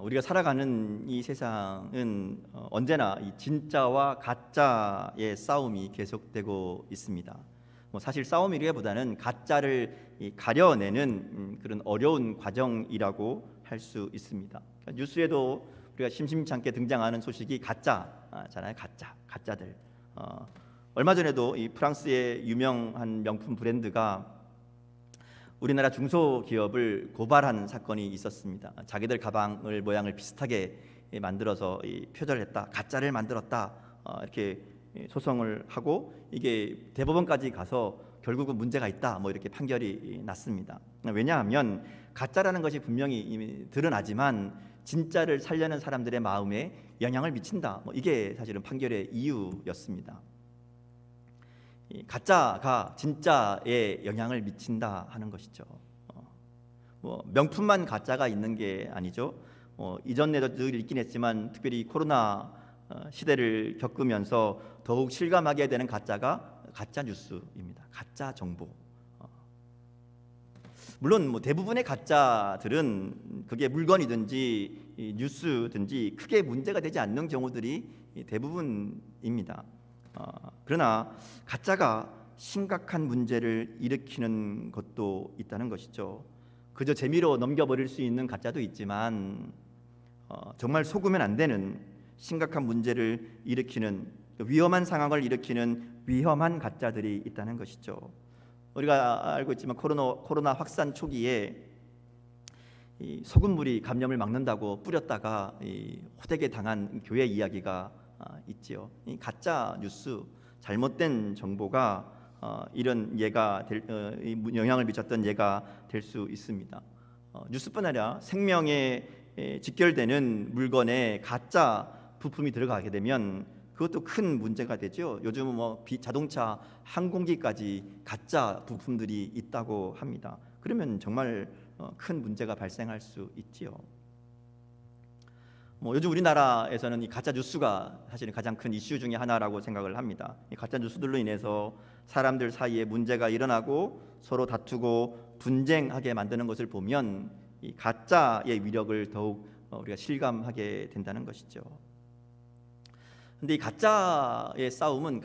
우리가 살아가는 이 세상은 언제나 이 진짜와 가짜의 싸움이 계속되고 있습니다. 사실 싸움이라기보다는 가짜를 가려내는 그런 어려운 과정이라고 할 수 있습니다. 뉴스에도 우리가 심심치 않게 등장하는 소식이 가짜잖아요. 가짜들. 얼마 전에도 이 프랑스의 유명한 명품 브랜드가 우리나라 중소기업을 고발한 사건이 있었습니다. 자기들 가방을 모양을 비슷하게 만들어서 표절했다, 가짜를 만들었다, 이렇게 소송을 하고 이게 대법원까지 가서 결국은 문제가 있다, 이렇게 판결이 났습니다. 왜냐하면 가짜라는 것이 분명히 이미 드러나지만 진짜를 살려는 사람들의 마음에 영향을 미친다. 이게 사실은 판결의 이유였습니다. 가짜가 진짜에 영향을 미친다 하는 것이죠. 명품만 가짜가 있는 게 아니죠. 이전에도 늘 있긴 했지만 특별히 코로나 시대를 겪으면서 더욱 실감하게 되는 가짜가 가짜 뉴스입니다. 가짜 정보. 물론 대부분의 가짜들은 그게 물건이든지 뉴스든지 크게 문제가 되지 않는 경우들이 대부분입니다. 그러나 가짜가 심각한 문제를 일으키는 것도 있다는 것이죠. 그저 재미로 넘겨버릴 수 있는 가짜도 있지만 정말 속으면 안 되는 심각한 문제를 일으키는 위험한 상황을 일으키는 위험한 가짜들이 있다는 것이죠. 우리가 알고 있지만 코로나 확산 초기에 이 소금물이 감염을 막는다고 뿌렸다가 호되게 당한 교회 이야기가 있지요. 이 가짜 뉴스, 잘못된 정보가 이런 영향을 미쳤던 예가 될 수 있습니다. 뉴스뿐 아니라 생명에 직결되는 물건에 가짜 부품이 들어가게 되면 그것도 큰 문제가 되죠. 요즘은 자동차, 항공기까지 가짜 부품들이 있다고 합니다. 그러면 정말 큰 문제가 발생할 수 있지요. 요즘 우리나라에서는 이 가짜 뉴스가 사실은 가장 큰 이슈 중에 하나라고 생각을 합니다. 이 가짜 뉴스들로 인해서 사람들 사이에 문제가 일어나고 서로 다투고 분쟁하게 만드는 것을 보면 이 가짜의 위력을 더욱 우리가 실감하게 된다는 것이죠. 근데 이 가짜와의 싸움은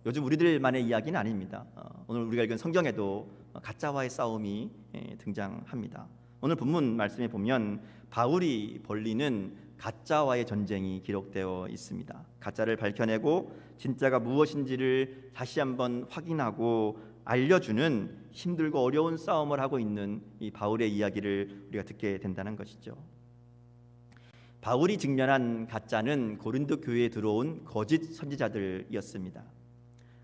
요즘 우리들만의 이야기는 아닙니다. 오늘 우리가 읽은 성경에도 가짜와의 싸움이 등장합니다. 오늘 본문 말씀에 보면 바울이 벌리는 가짜와의 전쟁이 기록되어 있습니다. 가짜를 밝혀내고 진짜가 무엇인지를 다시 한번 확인하고 알려주는 힘들고 어려운 싸움을 하고 있는 이 바울의 이야기를 우리가 듣게 된다는 것이죠. 바울이 직면한 가짜는 고린도 교회에 들어온 거짓 선지자들이었습니다.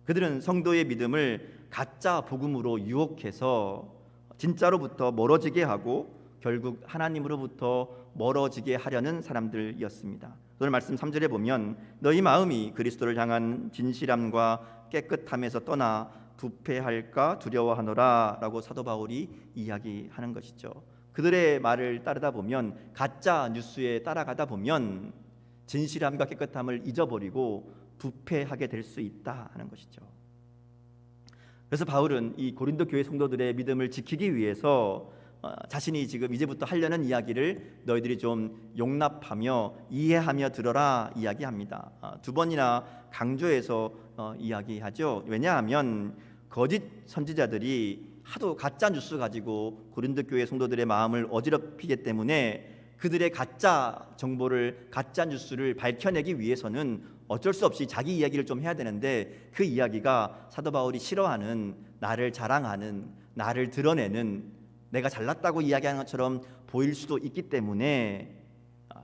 그들은 성도의 믿음을 가짜 복음으로 유혹해서 진짜로부터 멀어지게 하고 결국 하나님으로부터 멀어지게 하려는 사람들이었습니다. 오늘 말씀 3절에 보면 너희 마음이 그리스도를 향한 진실함과 깨끗함에서 떠나 부패할까 두려워하노라 라고 사도 바울이 이야기하는 것이죠. 그들의 말을 따르다 보면 가짜 뉴스에 따라가다 보면 진실함과 깨끗함을 잊어버리고 부패하게 될 수 있다 하는 것이죠. 그래서 바울은 이 고린도 교회 성도들의 믿음을 지키기 위해서 자신이 지금 이제부터 하려는 이야기를 너희들이 좀 용납하며 이해하며 들어라 이야기합니다. 두 번이나 강조해서 이야기하죠. 왜냐하면 거짓 선지자들이 하도 가짜 뉴스 가지고 고린도 교회 성도들의 마음을 어지럽히기 때문에 그들의 가짜 정보를, 가짜 뉴스를 밝혀내기 위해서는 어쩔 수 없이 자기 이야기를 좀 해야 되는데 그 이야기가 사도 바울이 싫어하는, 나를 자랑하는, 나를 드러내는, 내가 잘났다고 이야기하는 것처럼 보일 수도 있기 때문에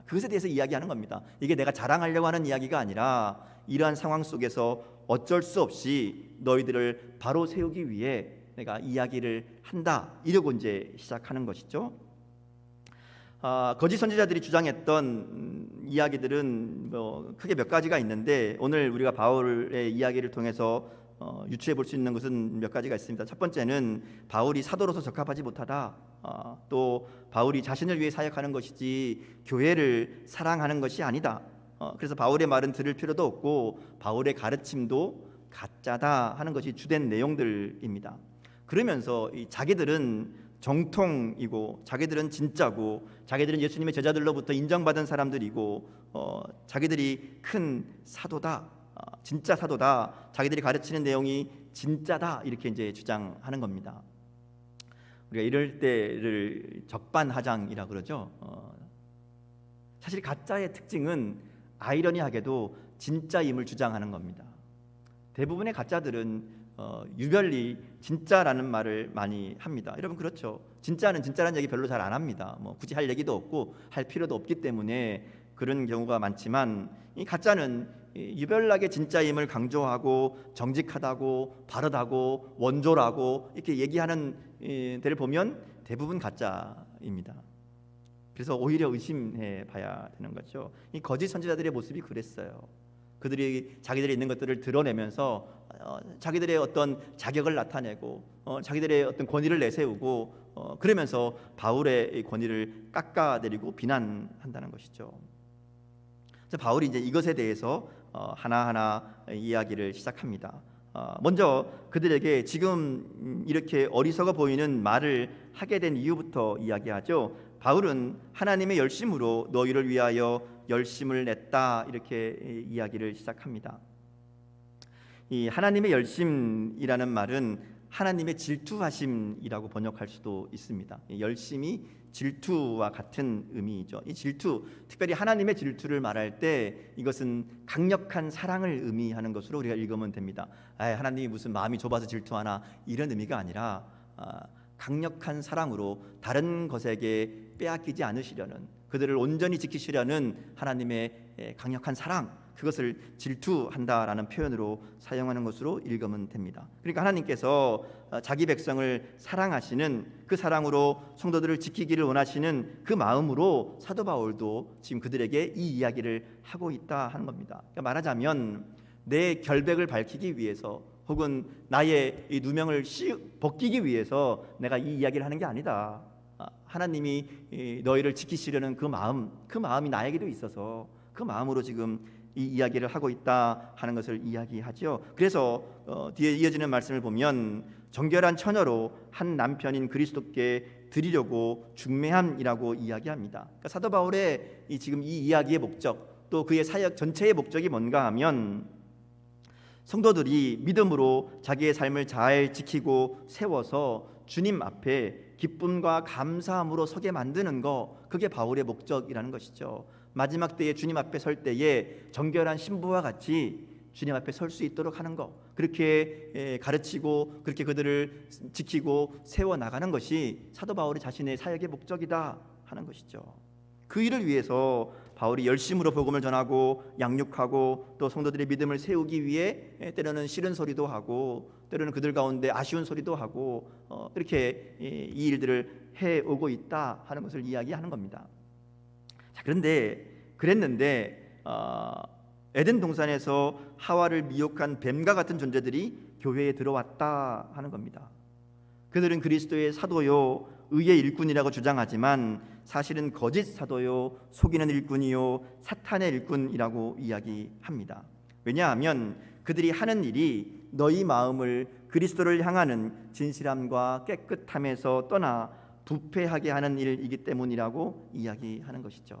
그것에 대해서 이야기하는 겁니다. 이게 내가 자랑하려고 하는 이야기가 아니라 이러한 상황 속에서 어쩔 수 없이 너희들을 바로 세우기 위해 내가 이야기를 한다, 이러고 이제 시작하는 것이죠. 거짓 선지자들이 주장했던 이야기들은 크게 몇 가지가 있는데 오늘 우리가 바울의 이야기를 통해서 유추해 볼 수 있는 것은 몇 가지가 있습니다. 첫 번째는 바울이 사도로서 적합하지 못하다. 또 바울이 자신을 위해 사역하는 것이지 교회를 사랑하는 것이 아니다. 그래서 바울의 말은 들을 필요도 없고 바울의 가르침도 가짜다 하는 것이 주된 내용들입니다. 그러면서 자기들은 정통이고 자기들은 진짜고 자기들은 예수님의 제자들로부터 인정받은 사람들이고 자기들이 큰 사도다, 진짜 사도다, 자기들이 가르치는 내용이 진짜다 이렇게 이제 주장하는 겁니다. 우리가 이럴 때를 적반하장이라 그러죠. 사실 가짜의 특징은 아이러니하게도 진짜임을 주장하는 겁니다. 대부분의 가짜들은 유별리 진짜라는 말을 많이 합니다. 여러분 그렇죠. 진짜는 진짜라는 얘기 별로 잘 안 합니다. 뭐 굳이 할 얘기도 없고 할 필요도 없기 때문에 그런 경우가 많지만 이 가짜는 유별나게 진짜임을 강조하고 정직하다고 바르다고 원조라고 이렇게 얘기하는 데를 보면 대부분 가짜입니다. 그래서 오히려 의심해 봐야 되는 거죠. 이 거짓 선지자들의 모습이 그랬어요. 그들이 자기들이 있는 것들을 드러내면서 자기들의 어떤 자격을 나타내고 자기들의 어떤 권위를 내세우고 그러면서 바울의 권위를 깎아내리고 비난한다는 것이죠. 바울이 이제 이것에 대해서 하나하나 이야기를 시작합니다. 먼저 그들에게 지금 이렇게 어리석어 보이는 말을 하게 된 이유부터 이야기하죠. 바울은 하나님의 열심으로 너희를 위하여 열심을 냈다 이렇게 이야기를 시작합니다. 이 하나님의 열심이라는 말은 하나님의 질투하심이라고 번역할 수도 있습니다. 열심이 질투와 같은 의미이죠. 이 질투, 특별히 하나님의 질투를 말할 때 이것은 강력한 사랑을 의미하는 것으로 우리가 읽으면 됩니다. 하나님이 무슨 마음이 좁아서 질투하나 이런 의미가 아니라 강력한 사랑으로 다른 것에게 빼앗기지 않으시려는, 그들을 온전히 지키시려는 하나님의 강력한 사랑, 그것을 질투한다라는 표현으로 사용하는 것으로 읽으면 됩니다. 그러니까 하나님께서 자기 백성을 사랑하시는 그 사랑으로 성도들을 지키기를 원하시는 그 마음으로 사도 바울도 지금 그들에게 이 이야기를 하고 있다 하는 겁니다. 그러니까 말하자면 내 결백을 밝히기 위해서 혹은 나의 이 누명을 벗기기 위해서 내가 이 이야기를 하는 게 아니다. 하나님이 너희를 지키시려는 그 마음이 나에게도 있어서 그 마음으로 지금 이 이야기를 하고 있다 하는 것을 이야기하죠. 그래서 뒤에 이어지는 말씀을 보면 정결한 처녀로 한 남편인 그리스도께 드리려고 중매함이라고 이야기합니다. 그러니까 사도 바울의 지금 이 이야기의 목적, 또 그의 사역 전체의 목적이 뭔가 하면 성도들이 믿음으로 자기의 삶을 잘 지키고 세워서 주님 앞에 기쁨과 감사함으로 서게 만드는 거, 그게 바울의 목적이라는 것이죠. 마지막 때에 주님 앞에 설 때에 정결한 신부와 같이 주님 앞에 설 수 있도록 하는 것, 그렇게 가르치고 그렇게 그들을 지키고 세워나가는 것이 사도 바울이 자신의 사역의 목적이다 하는 것이죠. 그 일을 위해서 바울이 열심으로 복음을 전하고 양육하고 또 성도들의 믿음을 세우기 위해 때로는 싫은 소리도 하고 때로는 그들 가운데 아쉬운 소리도 하고 이렇게 이 일들을 해오고 있다 하는 것을 이야기하는 겁니다. 자, 그랬는데 에덴 동산에서 하와를 미혹한 뱀과 같은 존재들이 교회에 들어왔다 하는 겁니다. 그들은 그리스도의 사도요 의의 일꾼이라고 주장하지만 사실은 거짓 사도요 속이는 일꾼이요 사탄의 일꾼이라고 이야기합니다. 왜냐하면 그들이 하는 일이 너희 마음을 그리스도를 향하는 진실함과 깨끗함에서 떠나 부패하게 하는 일이기 때문이라고 이야기하는 것이죠.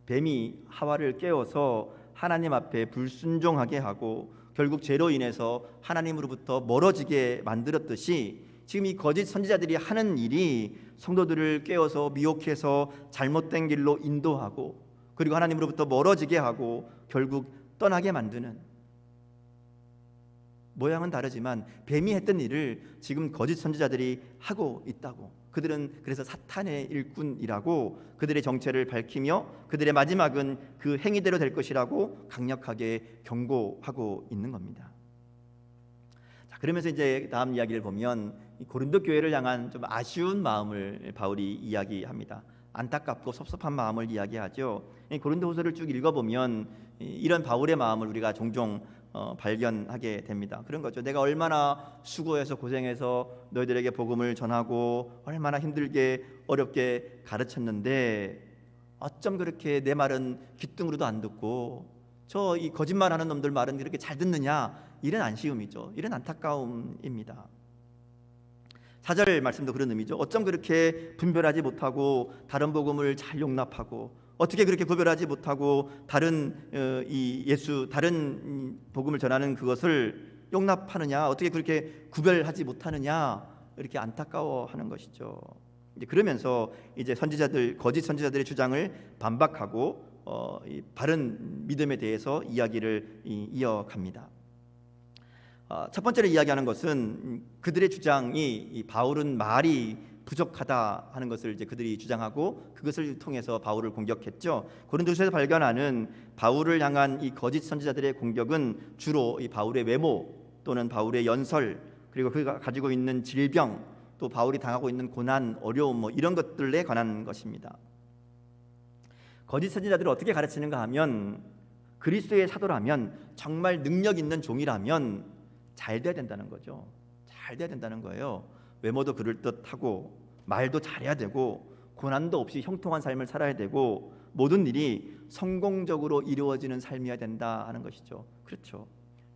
뱀이 하와를 깨워서 하나님 앞에 불순종하게 하고 결국 죄로 인해서 하나님으로부터 멀어지게 만들었듯이 지금 이 거짓 선지자들이 하는 일이 성도들을 깨워서 미혹해서 잘못된 길로 인도하고 그리고 하나님으로부터 멀어지게 하고 결국 떠나게 만드는, 모양은 다르지만 뱀이 했던 일을 지금 거짓 선지자들이 하고 있다고. 그들은 그래서 사탄의 일꾼이라고 그들의 정체를 밝히며 그들의 마지막은 그 행위대로 될 것이라고 강력하게 경고하고 있는 겁니다. 자, 그러면서 이제 다음 이야기를 보면 고린도 교회를 향한 좀 아쉬운 마음을 바울이 이야기합니다. 안타깝고 섭섭한 마음을 이야기하죠. 고린도후서를 쭉 읽어보면 이런 바울의 마음을 우리가 종종 발견하게 됩니다. 그런 거죠. 내가 얼마나 수고해서 고생해서 너희들에게 복음을 전하고 얼마나 힘들게 어렵게 가르쳤는데 어쩜 그렇게 내 말은 귀등으로도 안 듣고 저 이 거짓말하는 놈들 말은 그렇게 잘 듣느냐, 이런 안시움이죠. 이런 안타까움입니다. 4절 말씀도 그런 의미죠. 어쩜 그렇게 분별하지 못하고 다른 복음을 잘 용납하고, 어떻게 그렇게 구별하지 못하고 다른 다른 복음을 전하는 그것을 용납하느냐, 어떻게 그렇게 구별하지 못하느냐, 이렇게 안타까워하는 것이죠. 이제 그러면서 이제 거짓 선지자들의 주장을 반박하고 이 바른 믿음에 대해서 이야기를 이어갑니다. 첫 번째로 이야기하는 것은 그들의 주장이 바울은 말이 부족하다 하는 것을 이제 그들이 주장하고, 그것을 통해서 바울을 공격했죠. 고린도서에서 발견하는 바울을 향한 이 거짓 선지자들의 공격은 주로 이 바울의 외모 또는 바울의 연설, 그리고 그가 가지고 있는 질병, 또 바울이 당하고 있는 고난, 어려움, 이런 것들에 관한 것입니다. 거짓 선지자들을 어떻게 가르치는가 하면, 그리스도의 사도라면, 정말 능력 있는 종이라면 잘 돼야 된다는 거죠. 잘 돼야 된다는 거예요. 외모도 그럴듯하고, 말도 잘해야 되고, 고난도 없이 형통한 삶을 살아야 되고, 모든 일이 성공적으로 이루어지는 삶이어야 된다 하는 것이죠. 그렇죠.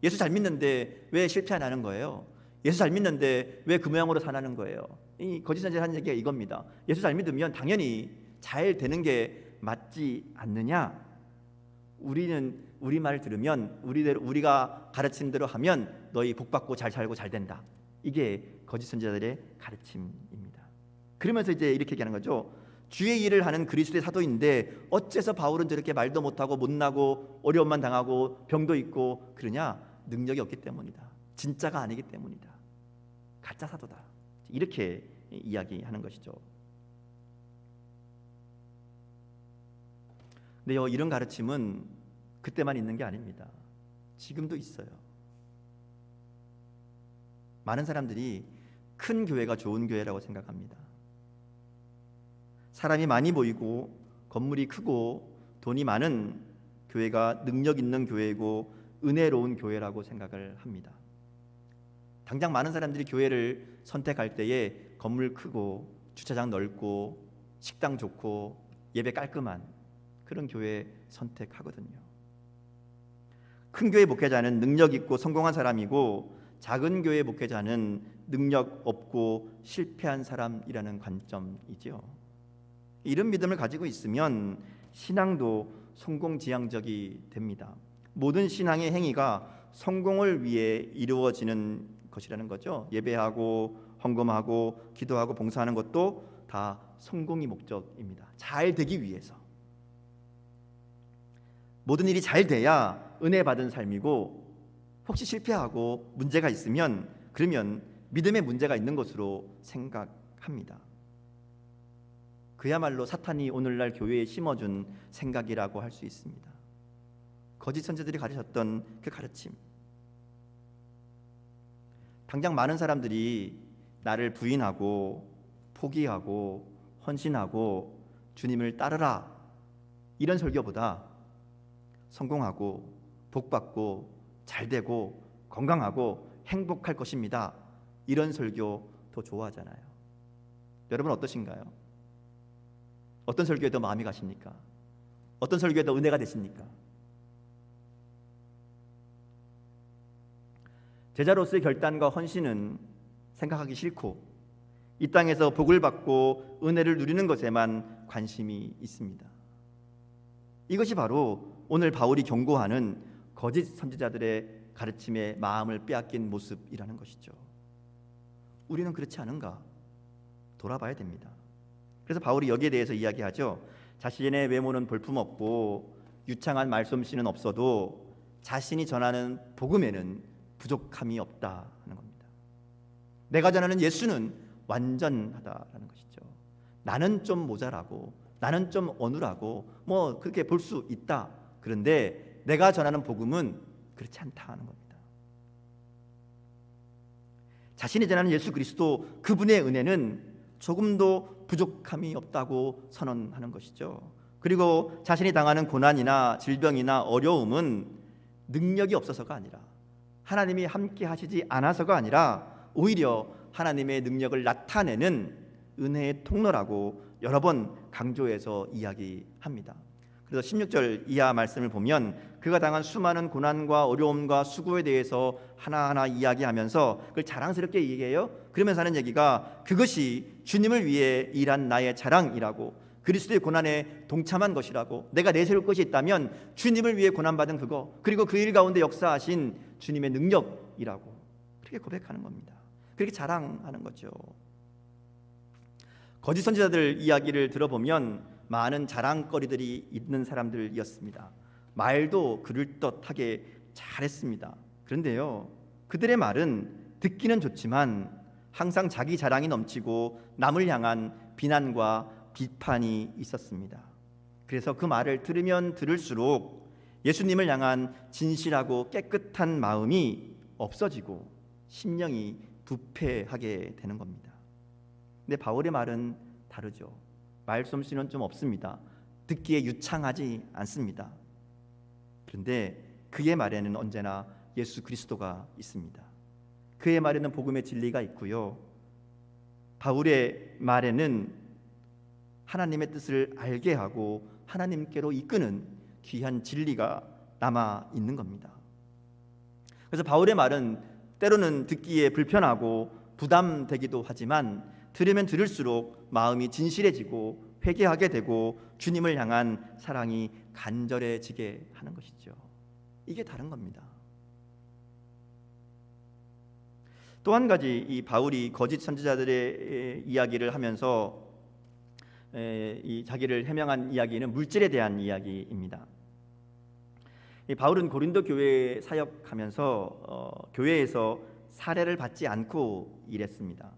예수 잘 믿는데 왜 실패 안 하는 거예요? 예수 잘 믿는데 왜 그 모양으로 사는 거예요? 이 거짓 선지자 하는 얘기가 이겁니다. 예수 잘 믿으면 당연히 잘 되는 게 맞지 않느냐? 우리는 우리 말 들으면, 우리가 가르치는 대로 하면 너희 복 받고 잘 살고 잘 된다. 이게 거짓 선지자들의 가르침입니다. 그러면서 이제 이렇게 얘기하는 거죠. 주의 일을 하는 그리스도의 사도인데 어째서 바울은 저렇게 말도 못하고 못나고 어려움만 당하고 병도 있고 그러냐? 능력이 없기 때문이다. 진짜가 아니기 때문이다. 가짜 사도다. 이렇게 이야기하는 것이죠. 근데요, 이런 가르침은 그때만 있는 게 아닙니다. 지금도 있어요. 많은 사람들이 큰 교회가 좋은 교회라고 생각합니다. 사람이 많이 모이고 건물이 크고 돈이 많은 교회가 능력 있는 교회고 은혜로운 교회라고 생각을 합니다. 당장 많은 사람들이 교회를 선택할 때에 건물 크고 주차장 넓고 식당 좋고 예배 깔끔한 그런 교회 선택하거든요. 큰 교회 목회자는 능력 있고 성공한 사람이고, 작은 교회 목회자는 능력 없고 실패한 사람이라는 관점이죠. 이런 믿음을 가지고 있으면 신앙도 성공지향적이 됩니다. 모든 신앙의 행위가 성공을 위해 이루어지는 것이라는 거죠. 예배하고 헌금하고 기도하고 봉사하는 것도 다 성공이 목적입니다. 잘 되기 위해서. 모든 일이 잘 돼야 은혜 받은 삶이고, 혹시 실패하고 문제가 있으면 그러면 믿음에 문제가 있는 것으로 생각합니다. 그야말로 사탄이 오늘날 교회에 심어준 생각이라고 할 수 있습니다. 거짓 선지자들이 가르쳤던 그 가르침. 당장 많은 사람들이 나를 부인하고 포기하고 헌신하고 주님을 따르라, 이런 설교보다 성공하고 복받고 잘되고 건강하고 행복할 것입니다, 이런 설교 더 좋아하잖아요. 여러분 어떠신가요? 어떤 설교에 더 마음이 가십니까? 어떤 설교에 더 은혜가 되십니까? 제자로서의 결단과 헌신은 생각하기 싫고, 이 땅에서 복을 받고 은혜를 누리는 것에만 관심이 있습니다. 이것이 바로 오늘 바울이 경고하는 거짓 선지자들의 가르침에 마음을 빼앗긴 모습이라는 것이죠. 우리는 그렇지 않은가? 돌아봐야 됩니다. 그래서 바울이 여기에 대해서 이야기하죠. 자신의 외모는 볼품없고 유창한 말솜씨는 없어도 자신이 전하는 복음에는 부족함이 없다는 겁니다. 내가 전하는 예수는 완전하다라는 것이죠. 나는 좀 모자라고, 나는 좀 어눌하고 그렇게 볼 수 있다. 그런데 내가 전하는 복음은 그렇지 않다는 겁니다. 자신이 전하는 예수 그리스도, 그분의 은혜는 조금도 부족함이 없다고 선언하는 것이죠. 그리고 자신이 당하는 고난이나 질병이나 어려움은 능력이 없어서가 아니라, 하나님이 함께 하시지 않아서가 아니라 오히려 하나님의 능력을 나타내는 은혜의 통로라고 여러 번 강조해서 이야기합니다. 그래서 16절 이하 말씀을 보면 그가 당한 수많은 고난과 어려움과 수고에 대해서 하나하나 이야기하면서 그걸 자랑스럽게 얘기해요. 그러면서 하는 얘기가 그것이 주님을 위해 일한 나의 자랑이라고, 그리스도의 고난에 동참한 것이라고, 내가 내세울 것이 있다면 주님을 위해 고난받은 그거, 그리고 그 일 가운데 역사하신 주님의 능력이라고 그렇게 고백하는 겁니다. 그렇게 자랑하는 거죠. 거짓 선지자들 이야기를 들어보면 많은 자랑거리들이 있는 사람들이었습니다. 말도 그럴듯하게 잘했습니다. 그런데요, 그들의 말은 듣기는 좋지만 항상 자기 자랑이 넘치고 남을 향한 비난과 비판이 있었습니다. 그래서 그 말을 들으면 들을수록 예수님을 향한 진실하고 깨끗한 마음이 없어지고 심령이 부패하게 되는 겁니다. 근데 바울의 말은 다르죠. 말솜씨는 좀 없습니다. 듣기에 유창하지 않습니다. 그런데 그의 말에는 언제나 예수 그리스도가 있습니다. 그의 말에는 복음의 진리가 있고요, 바울의 말에는 하나님의 뜻을 알게 하고 하나님께로 이끄는 귀한 진리가 남아 있는 겁니다. 그래서 바울의 말은 때로는 듣기에 불편하고 부담되기도 하지만 들으면 들을수록 마음이 진실해지고 회개하게 되고 주님을 향한 사랑이 간절해지게 하는 것이죠. 이게 다른 겁니다. 또 한 가지, 이 바울이 거짓 선지자들의 이야기를 하면서 이 자기를 해명한 이야기는 물질에 대한 이야기입니다. 이 바울은 고린도 교회에 사역하면서 교회에서 사례를 받지 않고 일했습니다.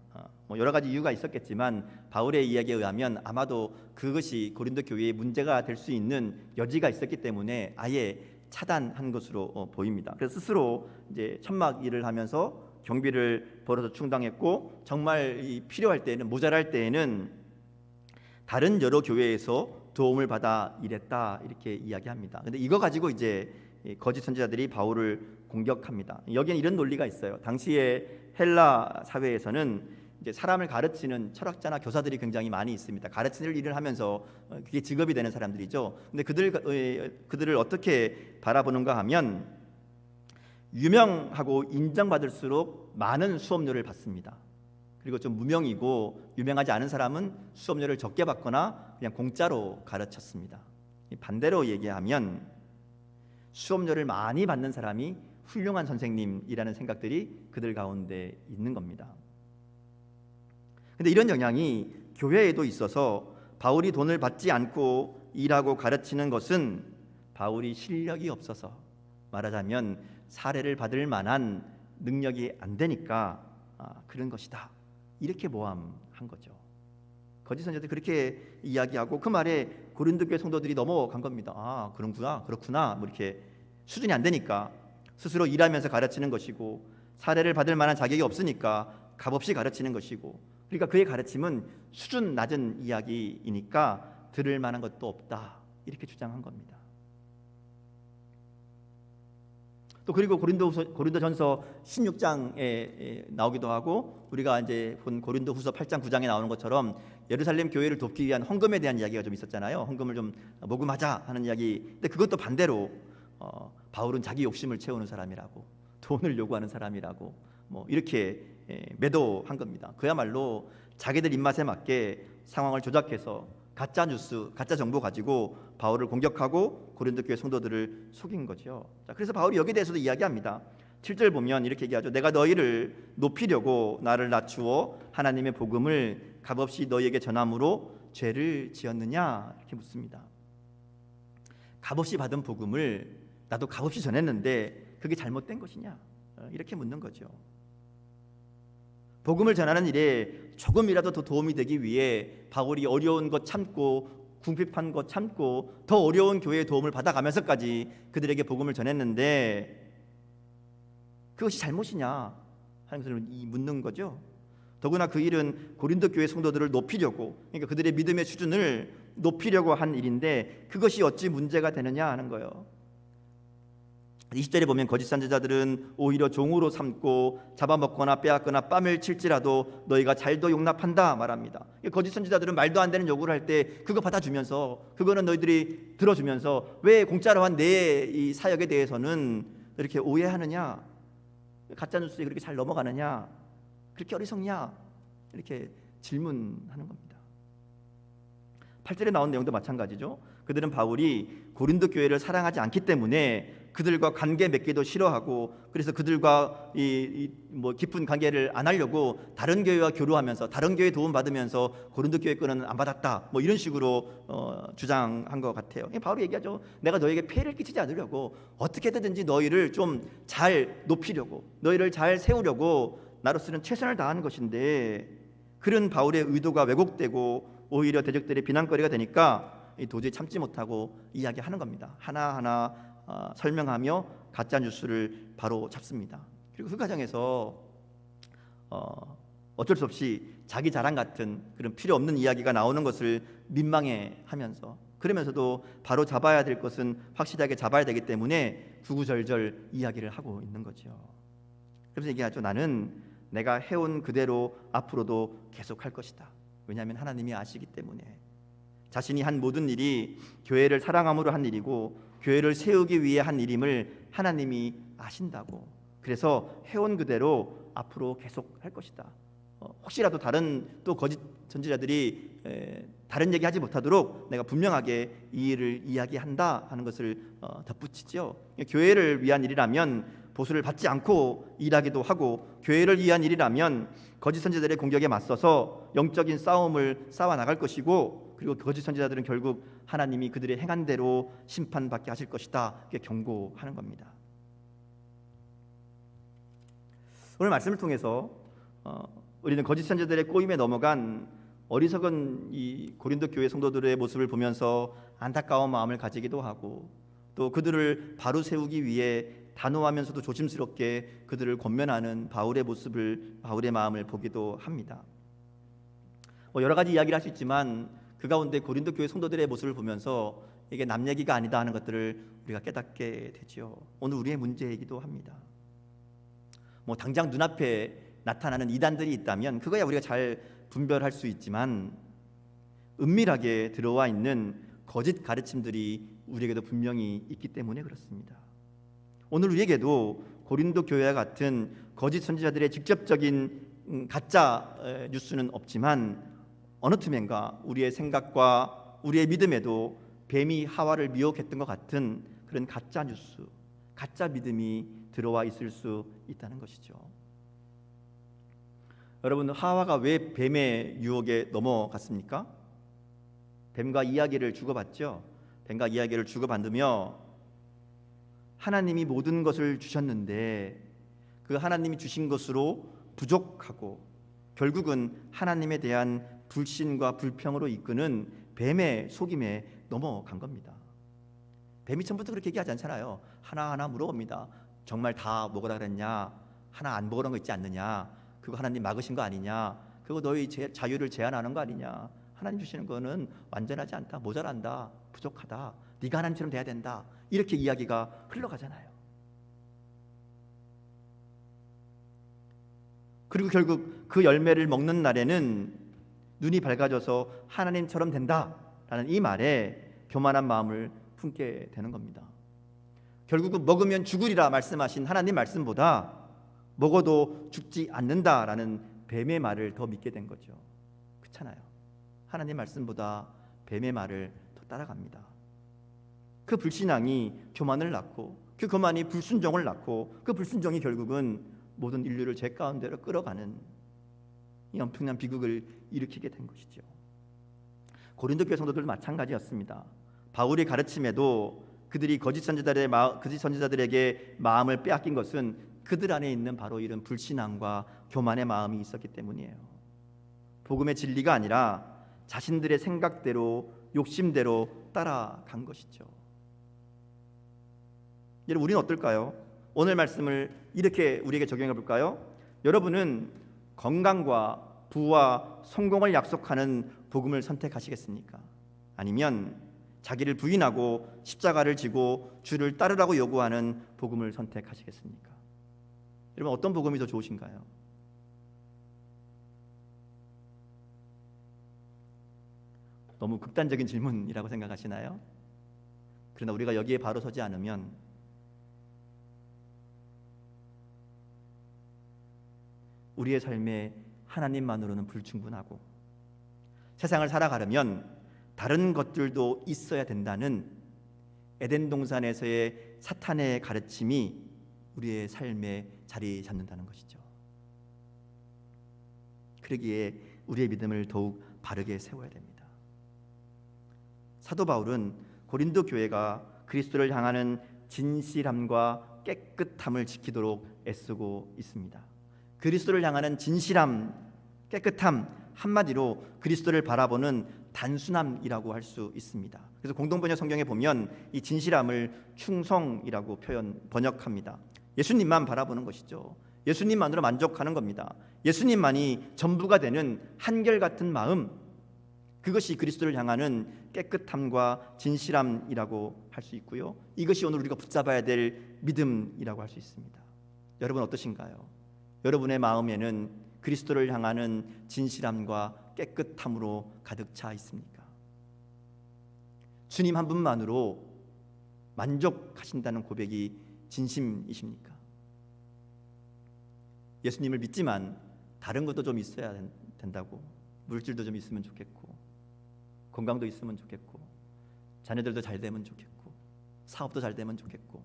여러 가지 이유가 있었겠지만 바울의 이야기에 의하면 아마도 그것이 고린도 교회의 문제가 될 수 있는 여지가 있었기 때문에 아예 차단한 것으로 보입니다. 그래서 스스로 이제 천막 일을 하면서 경비를 벌어서 충당했고, 정말 필요할 때에는, 모자랄 때에는 다른 여러 교회에서 도움을 받아 일했다, 이렇게 이야기합니다. 그런데 이거 가지고 이제 거짓 선지자들이 바울을 공격합니다. 여기는 이런 논리가 있어요. 당시의 헬라 사회에서는 이제 사람을 가르치는 철학자나 교사들이 굉장히 많이 있습니다. 가르치는 일을 하면서 그게 직업이 되는 사람들이죠. 근데 그들을 어떻게 바라보는가 하면 유명하고 인정받을수록 많은 수업료를 받습니다. 그리고 좀 무명이고 유명하지 않은 사람은 수업료를 적게 받거나 그냥 공짜로 가르쳤습니다. 반대로 얘기하면 수업료를 많이 받는 사람이 훌륭한 선생님이라는 생각들이 그들 가운데 있는 겁니다. 근데 이런 영향이 교회에도 있어서 바울이 돈을 받지 않고 일하고 가르치는 것은 바울이 실력이 없어서, 말하자면 사례를 받을 만한 능력이 안 되니까 그런 것이다, 이렇게 모함한 거죠. 거짓 선지자들이 그렇게 이야기하고 그 말에 고린도 교회 성도들이 넘어간 겁니다. 그렇구나 뭐 이렇게 수준이 안 되니까 스스로 일하면서 가르치는 것이고, 사례를 받을 만한 자격이 없으니까 값없이 가르치는 것이고, 그러니까 그의 가르침은 수준 낮은 이야기이니까 들을 만한 것도 없다, 이렇게 주장한 겁니다. 또 그리고 고린도전서 16장에 나오기도 하고, 우리가 이제 본 고린도후서 8장 9장에 나오는 것처럼 예루살렘 교회를 돕기 위한 헌금에 대한 이야기가 좀 있었잖아요. 헌금을 좀 모금하자 하는 이야기. 근데 그것도 반대로 바울은 자기 욕심을 채우는 사람이라고, 돈을 요구하는 사람이라고 뭐 이렇게 매도한 겁니다. 그야말로 자기들 입맛에 맞게 상황을 조작해서 가짜 뉴스, 가짜 정보 가지고 바울을 공격하고 고린도 교회 성도들을 속인 거죠. 자, 그래서 바울이 여기에 대해서도 이야기합니다. 7절 보면 이렇게 얘기하죠. 내가 너희를 높이려고 나를 낮추어 하나님의 복음을 값없이 너희에게 전함으로 죄를 지었느냐, 이렇게 묻습니다. 값없이 받은 복음을 나도 값없이 전했는데 그게 잘못된 것이냐, 이렇게 묻는 거죠. 복음을 전하는 일에 조금이라도 더 도움이 되기 위해 바울이 어려운 것 참고 궁핍한 것 참고 더 어려운 교회의 도움을 받아가면서까지 그들에게 복음을 전했는데 그것이 잘못이냐 하는 것을 묻는 거죠. 더구나 그 일은 고린도 교회 성도들을 높이려고, 그러니까 그들의 믿음의 수준을 높이려고 한 일인데 그것이 어찌 문제가 되느냐 하는 거예요. 20절에 보면 거짓 선지자들은 오히려 종으로 삼고 잡아먹거나 빼앗거나 뺨을 칠지라도 너희가 잘도 용납한다 말합니다. 거짓 선지자들은 말도 안 되는 요구를 할 때 그거 받아주면서, 그거는 너희들이 들어주면서 왜 공짜로 한 내 이 사역에 대해서는 이렇게 오해하느냐, 가짜 뉴스에 그렇게 잘 넘어가느냐, 그렇게 어리석냐, 이렇게 질문하는 겁니다. 8절에 나온 내용도 마찬가지죠. 그들은 바울이 고린도 교회를 사랑하지 않기 때문에 그들과 관계 맺기도 싫어하고, 그래서 그들과 뭐 깊은 관계를 안 하려고 다른 교회와 교류하면서 다른 교회 도움 받으면서 고린도 교회 거는 안 받았다, 뭐 이런 식으로 주장한 것 같아요. 바울이 얘기하죠. 내가 너에게 폐해를 끼치지 않으려고 어떻게든지 너희를 좀 잘 높이려고, 너희를 잘 세우려고 나로서는 최선을 다하는 것인데, 그런 바울의 의도가 왜곡되고 오히려 대적들의 비난거리가 되니까 도저히 참지 못하고 이야기하는 겁니다. 하나하나 설명하며 가짜 뉴스를 바로 잡습니다. 그리고 그 과정에서 어쩔 수 없이 자기 자랑 같은 그런 필요 없는 이야기가 나오는 것을 민망해하면서, 그러면서도 바로 잡아야 될 것은 확실하게 잡아야 되기 때문에 구구절절 이야기를 하고 있는 거죠. 그래서 얘기하죠. 나는 내가 해온 그대로 앞으로도 계속할 것이다. 왜냐하면 하나님이 아시기 때문에. 자신이 한 모든 일이 교회를 사랑함으로 한 일이고 교회를 세우기 위해 한 일임을 하나님이 아신다고. 그래서 해온 그대로 앞으로 계속 할 것이다. 혹시라도 다른 또 거짓 선지자들이 다른 얘기하지 못하도록 내가 분명하게 이 일을 이야기한다 하는 것을 덧붙이죠. 교회를 위한 일이라면 보수를 받지 않고 일하기도 하고, 교회를 위한 일이라면 거짓 선지자들의 공격에 맞서서 영적인 싸움을 싸워 나갈 것이고, 그리고 거짓 선지자들은 결국 하나님이 그들의 행한 대로 심판받게 하실 것이다, 이렇게 경고하는 겁니다. 오늘 말씀을 통해서 우리는 거짓 선지자들의 꼬임에 넘어간 어리석은 이 고린도 교회 성도들의 모습을 보면서 안타까운 마음을 가지기도 하고, 또 그들을 바로 세우기 위해 단호하면서도 조심스럽게 그들을 권면하는 바울의 모습을, 바울의 마음을 보기도 합니다. 여러 가지 이야기를 할 수 있지만 그 가운데 고린도 교회 성도들의 모습을 보면서 이게 남 얘기가 아니다 하는 것들을 우리가 깨닫게 되죠. 오늘 우리의 문제이기도 합니다. 당장 눈앞에 나타나는 이단들이 있다면 그거야 우리가 잘 분별할 수 있지만, 은밀하게 들어와 있는 거짓 가르침들이 우리에게도 분명히 있기 때문에 그렇습니다. 오늘 우리에게도 고린도 교회와 같은 거짓 선지자들의 직접적인 가짜 뉴스는 없지만, 어느 틈엔가 우리의 생각과 우리의 믿음에도 뱀이 하와를 미혹했던 것 같은 그런 가짜 뉴스, 가짜 믿음이 들어와 있을 수 있다는 것이죠. 여러분, 하와가 왜 뱀의 유혹에 넘어갔습니까? 뱀과 이야기를 주고받죠. 뱀과 이야기를 주고받으며 하나님이 모든 것을 주셨는데 그 하나님이 주신 것으로 부족하고 결국은 하나님에 대한 불신과 불평으로 이끄는 뱀의 속임에 넘어간 겁니다. 뱀이 처음부터 그렇게 얘기하지 않잖아요. 하나하나 물어봅니다. 정말 다 먹으라 그랬냐? 하나 안 먹으라는 거 있지 않느냐? 그거 하나님 막으신 거 아니냐? 그거 너희 자유를 제한하는 거 아니냐? 하나님 주시는 거는 완전하지 않다, 모자란다, 부족하다, 네가 하나님처럼 돼야 된다, 이렇게 이야기가 흘러가잖아요. 그리고 결국 그 열매를 먹는 날에는 눈이 밝아져서 하나님처럼 된다라는 이 말에 교만한 마음을 품게 되는 겁니다. 결국은 먹으면 죽으리라 말씀하신 하나님 말씀보다 먹어도 죽지 않는다라는 뱀의 말을 더 믿게 된 거죠. 그렇잖아요. 하나님 말씀보다 뱀의 말을 더 따라갑니다. 그 불신앙이 교만을 낳고, 그 교만이 불순종을 낳고, 그 불순종이 결국은 모든 인류를 죄 가운데로 끌어가는 이 엄청난 비극을 일으키게 된 것이죠. 고린도 교회 성도들도 마찬가지였습니다. 바울의 가르침에도 그들이 거짓 선지자들에게 마음을 빼앗긴 것은 그들 안에 있는 바로 이런 불신앙과 교만의 마음이 있었기 때문이에요. 복음의 진리가 아니라 자신들의 생각대로, 욕심대로 따라간 것이죠. 여러분, 우리는 어떨까요? 오늘 말씀을 이렇게 우리에게 적용해 볼까요? 여러분은 건강과 부와 성공을 약속하는 복음을 선택하시겠습니까? 아니면 자기를 부인하고 십자가를 지고 주를 따르라고 요구하는 복음을 선택하시겠습니까? 여러분, 어떤 복음이 더 좋으신가요? 너무 극단적인 질문이라고 생각하시나요? 그러나 우리가 여기에 바로 서지 않으면 우리의 삶에 하나님만으로는 불충분하고 세상을 살아가려면 다른 것들도 있어야 된다는 에덴 동산에서의 사탄의 가르침이 우리의 삶에 자리 잡는다는 것이죠. 그러기에 우리의 믿음을 더욱 바르게 세워야 됩니다. 사도 바울은 고린도 교회가 그리스도를 향하는 진실함과 깨끗함을 지키도록 애쓰고 있습니다. 그리스도를 향하는 진실함, 깨끗함, 한마디로 그리스도를 바라보는 단순함이라고 할 수 있습니다. 그래서 공동번역 성경에 보면 이 진실함을 충성이라고 번역합니다. 예수님만 바라보는 것이죠. 예수님만으로 만족하는 겁니다. 예수님만이 전부가 되는 한결같은 마음, 그것이 그리스도를 향하는 깨끗함과 진실함이라고 할 수 있고요. 이것이 오늘 우리가 붙잡아야 될 믿음이라고 할 수 있습니다. 여러분 어떠신가요? 여러분의 마음에는 그리스도를 향하는 진실함과 깨끗함으로 가득 차 있습니까? 주님 한 분만으로 만족하신다는 고백이 진심이십니까? 예수님을 믿지만 다른 것도 좀 있어야 된다고, 물질도 좀 있으면 좋겠고, 건강도 있으면 좋겠고, 자녀들도 잘 되면 좋겠고, 사업도 잘 되면 좋겠고,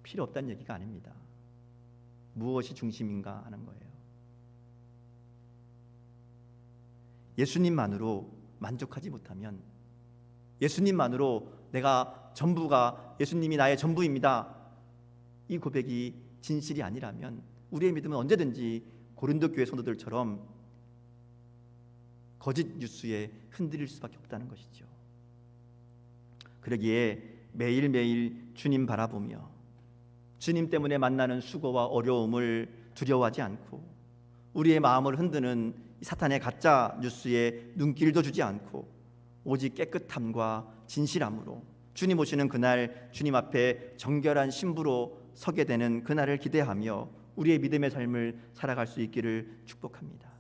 필요 없다는 얘기가 아닙니다. 무엇이 중심인가 하는 거예요. 예수님만으로 만족하지 못하면, 예수님만으로 내가 전부가, 예수님이 나의 전부입니다, 이 고백이 진실이 아니라면 우리의 믿음은 언제든지 고린도 교회 성도들처럼 거짓 뉴스에 흔들릴 수밖에 없다는 것이죠. 그러기에 매일매일 주님 바라보며 주님 때문에 만나는 수고와 어려움을 두려워하지 않고, 우리의 마음을 흔드는 사탄의 가짜 뉴스에 눈길도 주지 않고, 오직 깨끗함과 진실함으로 주님 오시는 그날 주님 앞에 정결한 신부로 서게 되는 그날을 기대하며 우리의 믿음의 삶을 살아갈 수 있기를 축복합니다.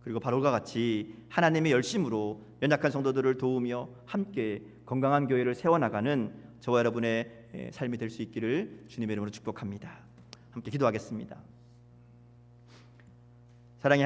그리고 바울과 같이 하나님의 열심으로 연약한 성도들을 도우며 함께 건강한 교회를 세워나가는 저와 여러분의 삶이 될 수 있기를 주님의 이름으로 축복합니다. 함께 기도하겠습니다.